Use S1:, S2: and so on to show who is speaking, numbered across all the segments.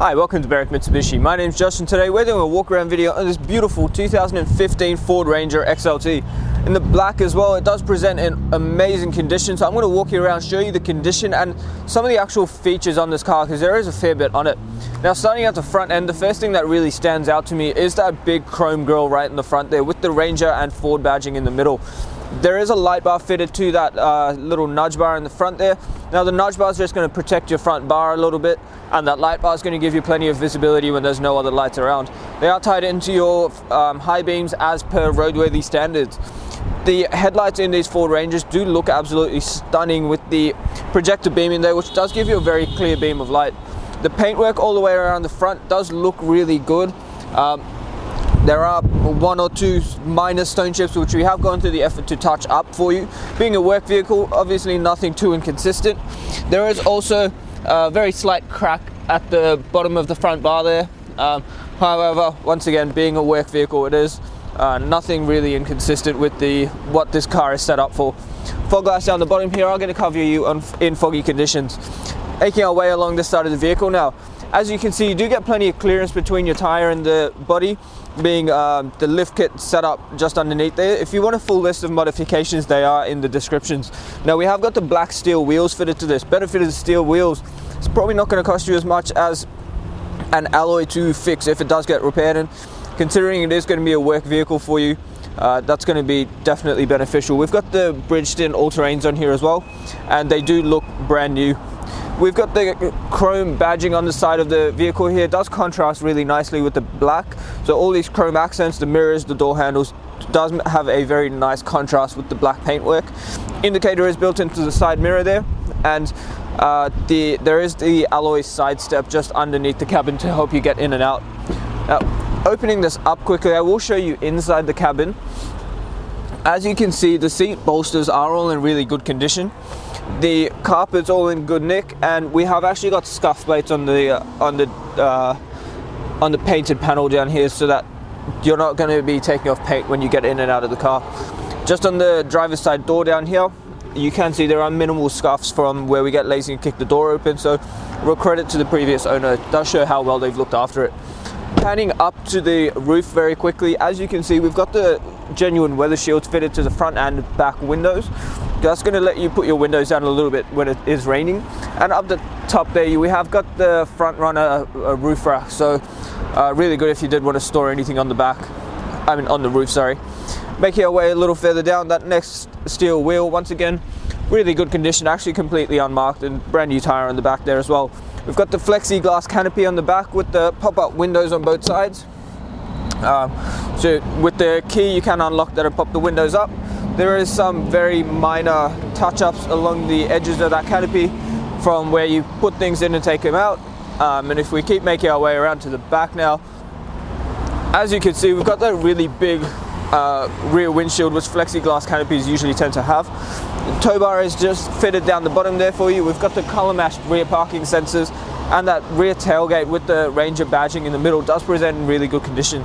S1: Hi, welcome to Berwick Mitsubishi. My name is Josh and today we're doing a walk around video on this beautiful 2015 Ford Ranger XLT. In the black as well, it does present in amazing condition, so I'm going to walk you around, show you the condition and some of the actual features on this car because there is a fair bit on it. Now starting at the front end, the first thing that really stands out to me is that big chrome grille right in the front there with the Ranger and Ford badging in the middle. There is a light bar fitted to that little nudge bar in the front there. Now the nudge bar is just going to protect your front bar a little bit, and that light bar is going to give you plenty of visibility when there's no other lights around. They are tied into your high beams as per roadworthy standards. The headlights in these Ford Rangers do look absolutely stunning with the projector beam in there, which does give you a very clear beam of light. The paintwork all the way around the front does look really good. There are one or two minor stone chips which we have gone through the effort to touch up for you. Being a work vehicle, obviously nothing too inconsistent. There is also a very slight crack at the bottom of the front bar there. However, once again, being a work vehicle, it is nothing really inconsistent with what this car is set up for. Fog glass down the bottom here are going to cover you in foggy conditions. Making our way along this side of the vehicle now. As you can see, you do get plenty of clearance between your tire and the body, being the lift kit set up just underneath there. If you want a full list of modifications, they are in the descriptions. Now we have got the black steel wheels fitted to this. Better fitted steel wheels. It's probably not going to cost you as much as an alloy to fix if it does get repaired, and considering it is going to be a work vehicle for you, that's going to be definitely beneficial. We've got the Bridgestone all-terrains on here as well, and they do look brand new. We've got the chrome badging on the side of the vehicle here. It does contrast really nicely with the black. So all these chrome accents, the mirrors, the door handles, does have a very nice contrast with the black paintwork. Indicator is built into the side mirror there, and there is the alloy side step just underneath the cabin to help you get in and out. Now, opening this up quickly, I will show you inside the cabin. As you can see, the seat bolsters are all in really good condition. The carpet's all in good nick, and we have actually got scuff plates on the painted panel down here, so that you're not going to be taking off paint when you get in and out of the car. Just on the driver's side door down here, you can see there are minimal scuffs from where we get lazy and kick the door open, so real credit to the previous owner. It does show how well they've looked after it. Panning up to the roof very quickly, as you can see, we've got the genuine weather shields fitted to the front and back windows. That's going to let you put your windows down a little bit when it is raining. And up the top there, we have got the front runner roof rack, so really good if you did want to store anything on the back. On the roof, sorry. Making our way a little further down, that next steel wheel, once again, really good condition, actually completely unmarked, and brand new tire on the back there as well. We've got the flexi-glass canopy on the back with the pop-up windows on both sides. So with the key you can unlock that and pop the windows up. There is some very minor touch-ups along the edges of that canopy from where you put things in and take them out. And if we keep making our way around to the back now, as you can see, we've got that really big rear windshield which flexi-glass canopies usually tend to have. The tow bar is just fitted down the bottom there for you. We've got the color matched rear parking sensors, and that rear tailgate with the Ranger badging in the middle does present in really good condition.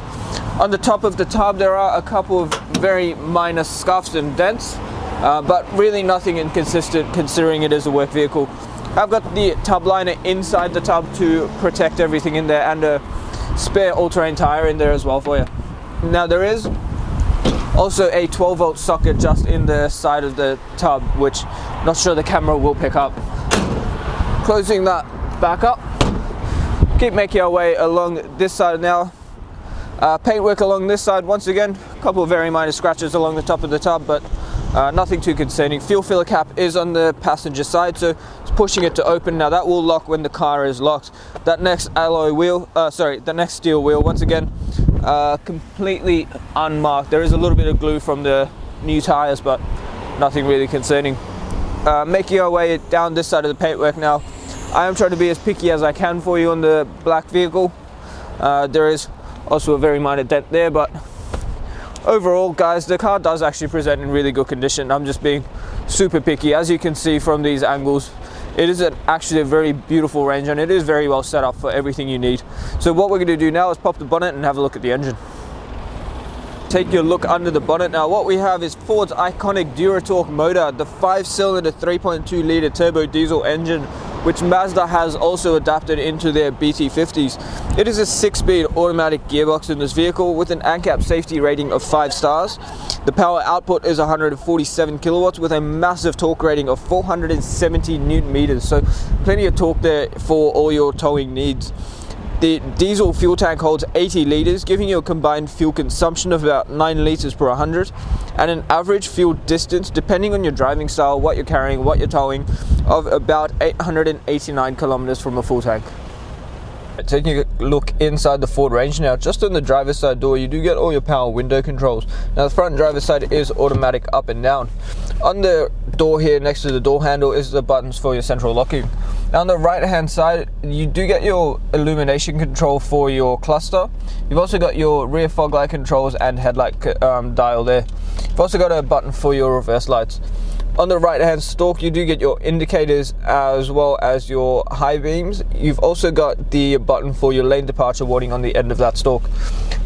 S1: On the top of the tub there are a couple of very minor scuffs and dents, but really nothing inconsistent considering it is a work vehicle. I've got the tub liner inside the tub to protect everything in there, and a spare all-terrain tire in there as well for you. Now there is also a 12-volt socket just in the side of the tub, which I'm not sure the camera will pick up. Closing that back up, keep making our way along this side now. Paintwork along this side, once again, a couple of very minor scratches along the top of the tub, but nothing too concerning. Fuel filler cap is on the passenger side, so it's pushing it to open. Now that will lock when the car is locked. That next the next steel wheel, once again, completely unmarked. There is a little bit of glue from the new tires, but nothing really concerning. Making our way down this side of the paintwork now. I am trying to be as picky as I can for you on the black vehicle. There is also a very minor dent there, but overall, guys, the car does actually present in really good condition. I'm just being super picky. As you can see from these angles, it is actually a very beautiful Ranger, and it is very well set up for everything you need. So what we're going to do now is pop the bonnet and have a look at the engine. Take your look under the bonnet. Now what we have is Ford's iconic Duratorque motor, the 5-cylinder 3.2 litre turbo diesel engine which Mazda has also adapted into their BT50s. It is a 6-speed automatic gearbox in this vehicle with an ANCAP safety rating of 5 stars. The power output is 147 kilowatts with a massive torque rating of 470 newton meters, so plenty of torque there for all your towing needs. The diesel fuel tank holds 80 litres, giving you a combined fuel consumption of about 9 litres per 100, and an average fuel distance, depending on your driving style, what you're carrying, what you're towing, of about 889 kilometers from a full tank. Taking a look inside the Ford Ranger now, just on the driver's side door you do get all your power window controls. Now the front driver's side is automatic up and down. On the door here next to the door handle is the buttons for your central locking. Now on the right hand side you do get your illumination control for your cluster. You've also got your rear fog light controls and headlight dial there. You've also got a button for your reverse lights. On the right hand stalk you do get your indicators as well as your high beams. You've also got the button for your lane departure warning on the end of that stalk.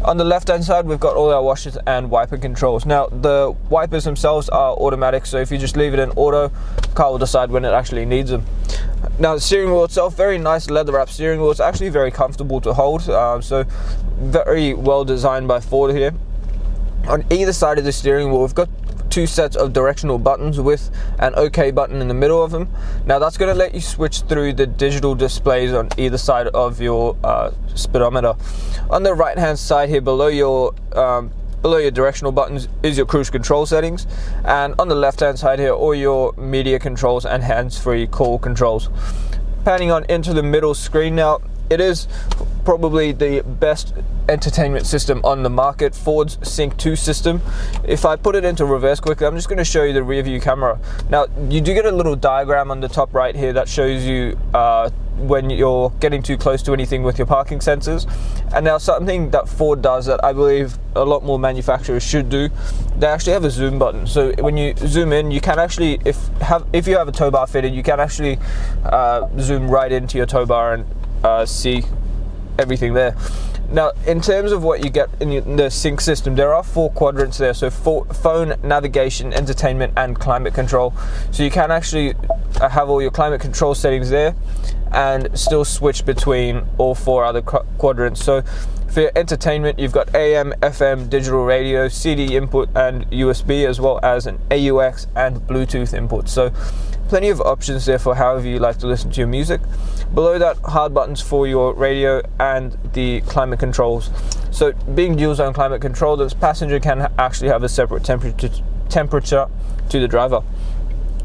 S1: On the left hand side we've got all our washers and wiper controls. Now the wipers themselves are automatic, so if you just leave it in auto, car will decide when it actually needs them. Now the steering wheel itself, very nice leather wrap steering wheel. It's actually very comfortable to hold, so very well designed by Ford here. On either side of the steering wheel we've got 2 sets of directional buttons with an OK button in the middle of them. Now that's going to let you switch through the digital displays on either side of your speedometer. On the right hand side here below your directional buttons is your cruise control settings, and on the left hand side here all your media controls and hands-free call controls. Panning on into the middle screen now, it is probably the best entertainment system on the market, Ford's Sync 2 system. If I put it into reverse quickly, I'm just going to show you the rear view camera. Now you do get a little diagram on the top right here that shows you when you're getting too close to anything with your parking sensors. And now something that Ford does that I believe a lot more manufacturers should do, they actually have a zoom button. So when you zoom in, you can actually, if you have a tow bar fitted, you can actually zoom right into your tow bar and see everything there. Now in terms of what you get in the sync system, there are 4 quadrants there, so phone, navigation, entertainment and climate control. So you can actually have all your climate control settings there and still switch between all 4 other quadrants. So for your entertainment you've got AM, FM, digital radio, CD input and USB, as well as an AUX and Bluetooth input. So plenty of options there for however you like to listen to your music. Below that, hard buttons for your radio and the climate controls. So being dual zone climate control, the passenger can actually have a separate temperature to the driver.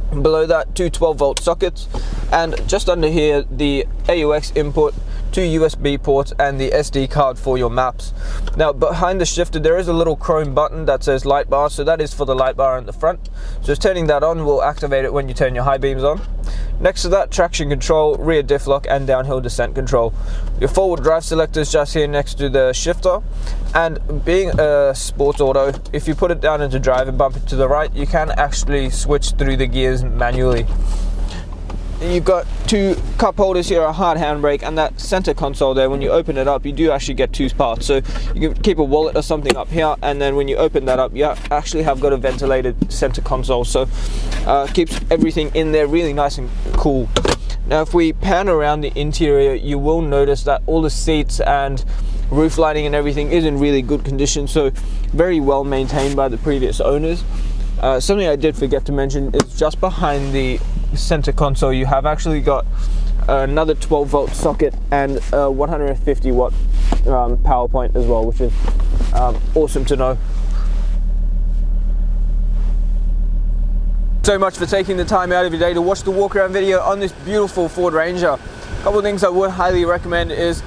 S1: Below that, 2 12-volt sockets, and just under here the AUX input, 2 USB ports and the SD card for your maps. Now behind the shifter there is a little chrome button that says light bar, so that is for the light bar in the front. Just turning that on will activate it when you turn your high beams on. Next to that, traction control, rear diff lock and downhill descent control. Your forward drive selector is just here next to the shifter, and being a sports auto, if you put it down into drive and bump it to the right, you can actually switch through the gears manually. You've got 2 cup holders here, a hard handbrake, and that center console there, when you open it up you do actually get 2 parts. So you can keep a wallet or something up here, and then when you open that up you actually have got a ventilated center console, so keeps everything in there really nice and cool. Now if we pan around the interior, you will notice that all the seats and roof lining and everything is in really good condition, so very well maintained by the previous owners. Something I did forget to mention is just behind the center console you have actually got another 12-volt socket and a 150 watt power point as well, which is awesome to know. So much for taking the time out of your day to watch the walk around video on this beautiful Ford Ranger. A couple of things I would highly recommend is,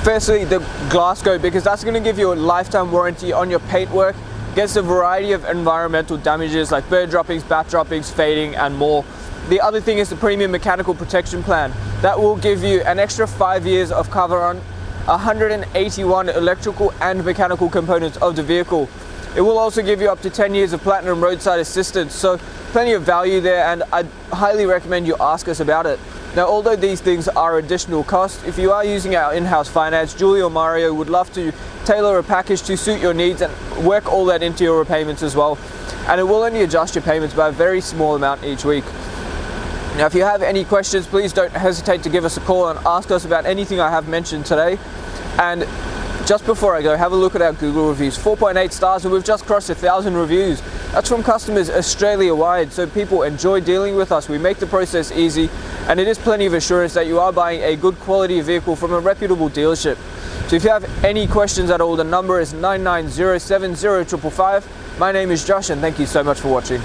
S1: firstly, the glass scope, because that's going to give you a lifetime warranty on your paintwork against a variety of environmental damages like bird droppings, bat droppings, fading and more. The other thing is the premium mechanical protection plan. That will give you an extra 5 years of cover on 181 electrical and mechanical components of the vehicle. It will also give you up to 10 years of platinum roadside assistance, so plenty of value there, and I'd highly recommend you ask us about it. Now, although these things are additional costs, if you are using our in-house finance, Julie or Mario would love to tailor a package to suit your needs and work all that into your repayments as well. And it will only adjust your payments by a very small amount each week. Now, if you have any questions, please don't hesitate to give us a call and ask us about anything I have mentioned today. And just before I go, have a look at our Google reviews. 4.8 stars, and we've just crossed 1,000 reviews. That's from customers Australia-wide, so people enjoy dealing with us. We make the process easy, and it is plenty of assurance that you are buying a good quality vehicle from a reputable dealership. So if you have any questions at all, the number is 9907055. My name is Josh, and thank you so much for watching.